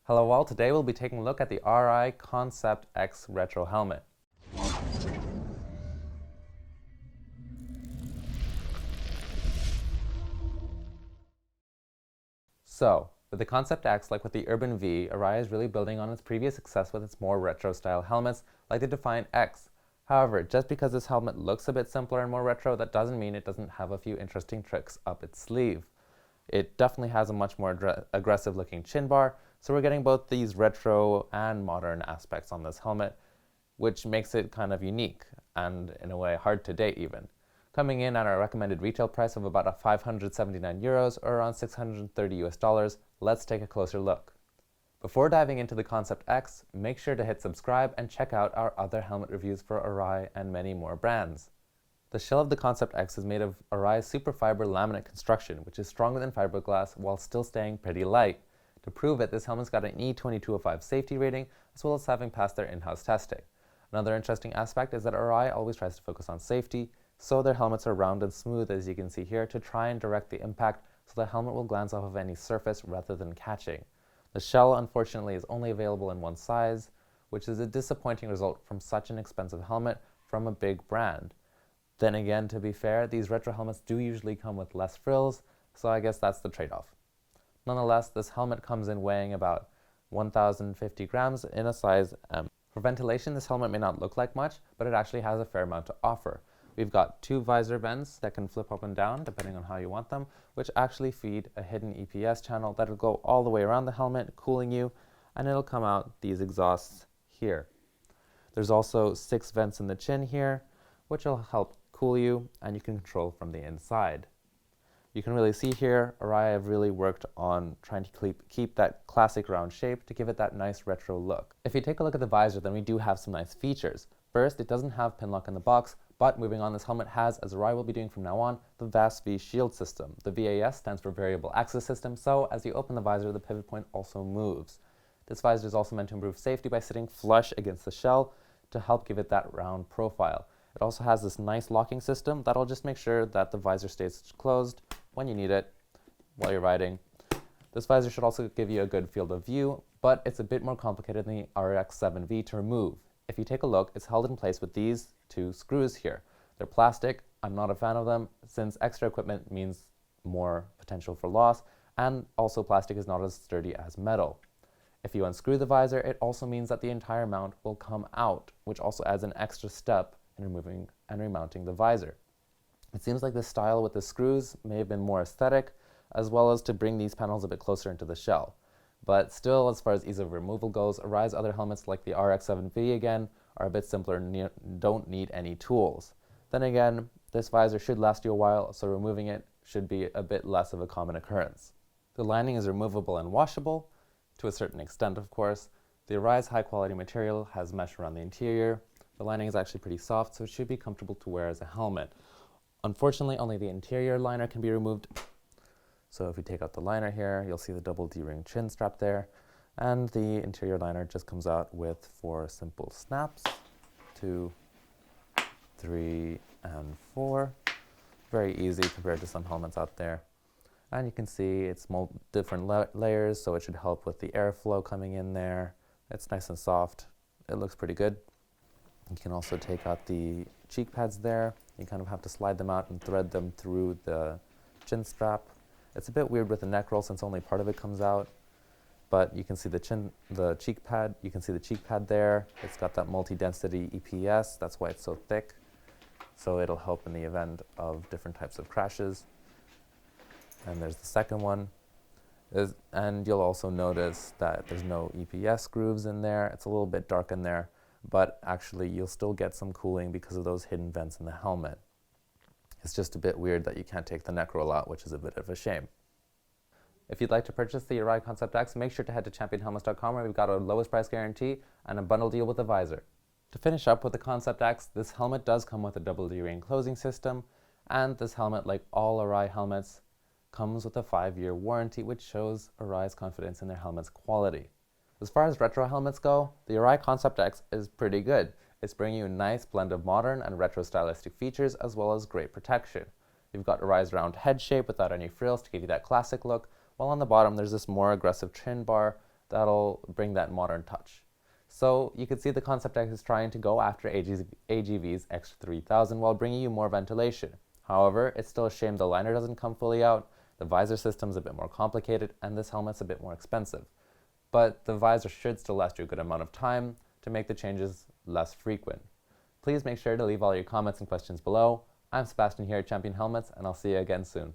Hello all, today we'll be taking a look at the Arai Concept-X retro helmet. So, with the Concept-X, like with the Urban V, Arai is really building on its previous success with its more retro-style helmets, like the Defiant X. However, just because this helmet looks a bit simpler and more retro, that doesn't mean it doesn't have a few interesting tricks up its sleeve. It definitely has a much more aggressive looking chin bar, so we're getting both these retro and modern aspects on this helmet, which makes it kind of unique and in a way hard to date even. Coming in at our recommended retail price of about 579 euros or around 630 US dollars, let's take a closer look. Before diving into the Concept X, make sure to hit subscribe and check out our other helmet reviews for Arai and many more brands. The shell of the Concept X is made of Arai's superfiber laminate construction, which is stronger than fiberglass while still staying pretty light. To prove it, this helmet's got an E2205 safety rating, as well as having passed their in-house testing. Another interesting aspect is that Arai always tries to focus on safety, so their helmets are round and smooth, as you can see here, to try and direct the impact so the helmet will glance off of any surface rather than catching. The shell, unfortunately, is only available in one size, which is a disappointing result from such an expensive helmet from a big brand. Then again, to be fair, these retro helmets do usually come with less frills, so I guess that's the trade-off. Nonetheless, this helmet comes in weighing about 1,050 grams in a size M. For ventilation, this helmet may not look like much, but it actually has a fair amount to offer. We've got two visor vents that can flip up and down depending on how you want them, which actually feed a hidden EPS channel that'll go all the way around the helmet, cooling you, and it'll come out these exhausts here. There's also 6 vents in the chin here, which will help cool you, and you can control from the inside. You can really see here, Arai have really worked on trying to keep that classic round shape to give it that nice retro look. If you take a look at the visor, then we do have some nice features. First, it doesn't have pin lock in the box, but moving on, this helmet has, as Arai will be doing from now on, the VAS-V shield system. The VAS stands for Variable Axis System, so as you open the visor, the pivot point also moves. This visor is also meant to improve safety by sitting flush against the shell to help give it that round profile. It also has this nice locking system that'll just make sure that the visor stays closed when you need it while you're riding. This visor should also give you a good field of view, but it's a bit more complicated than the RX-7V to remove. If you take a look, it's held in place with these 2 screws here. They're plastic. I'm not a fan of them, since extra equipment means more potential for loss, and also plastic is not as sturdy as metal. If you unscrew the visor, it also means that the entire mount will come out, which also adds an extra step in removing and remounting the visor. It seems like this style with the screws may have been more aesthetic, as well as to bring these panels a bit closer into the shell. But still, as far as ease of removal goes, Arai's other helmets like the RX-7V again are a bit simpler and don't need any tools. Then again, this visor should last you a while, so removing it should be a bit less of a common occurrence. The lining is removable and washable, to a certain extent of course. The Arai's high quality material has mesh around the interior. The lining is actually pretty soft, so it should be comfortable to wear as a helmet. Unfortunately, only the interior liner can be removed. So if you take out the liner here, you'll see the double D-ring chin strap there. And the interior liner just comes out with 4 simple snaps, 2, 3, and 4. Very easy compared to some helmets out there. And you can see it's different layers, so it should help with the airflow coming in there. It's nice and soft. It looks pretty good. You can also take out the cheek pads there. You kind of have to slide them out and thread them through the chin strap. It's a bit weird with the neck roll since only part of it comes out, but you can see the cheek pad. You can see the cheek pad there. It's got that multi-density EPS. That's why it's so thick. So it'll help in the event of different types of crashes. And there's the second one. And you'll also notice that there's no EPS grooves in there. It's a little bit dark in there, but actually you'll still get some cooling because of those hidden vents in the helmet. It's just a bit weird that you can't take the neck roll out, which is a bit of a shame. If you'd like to purchase the Arai Concept-X, make sure to head to championhelmets.com, where we've got a lowest price guarantee and a bundle deal with the visor. To finish up with the Concept-X, this helmet does come with a double D-ring closing system, and this helmet, like all Arai helmets, comes with a 5-year warranty, which shows Arai's confidence in their helmet's quality. As far as retro helmets go, the Arai Concept-X is pretty good. It's bringing you a nice blend of modern and retro stylistic features, as well as great protection. You've got Arai's round head shape without any frills to give you that classic look, while on the bottom there's this more aggressive chin bar that'll bring that modern touch. So you can see the Concept-X is trying to go after AGV's X3000 while bringing you more ventilation. However, it's still a shame the liner doesn't come fully out, the visor system's a bit more complicated, and this helmet's a bit more expensive. But the visor should still last you a good amount of time to make the changes less frequent. Please make sure to leave all your comments and questions below. I'm Sebastian here at Champion Helmets, and I'll see you again soon.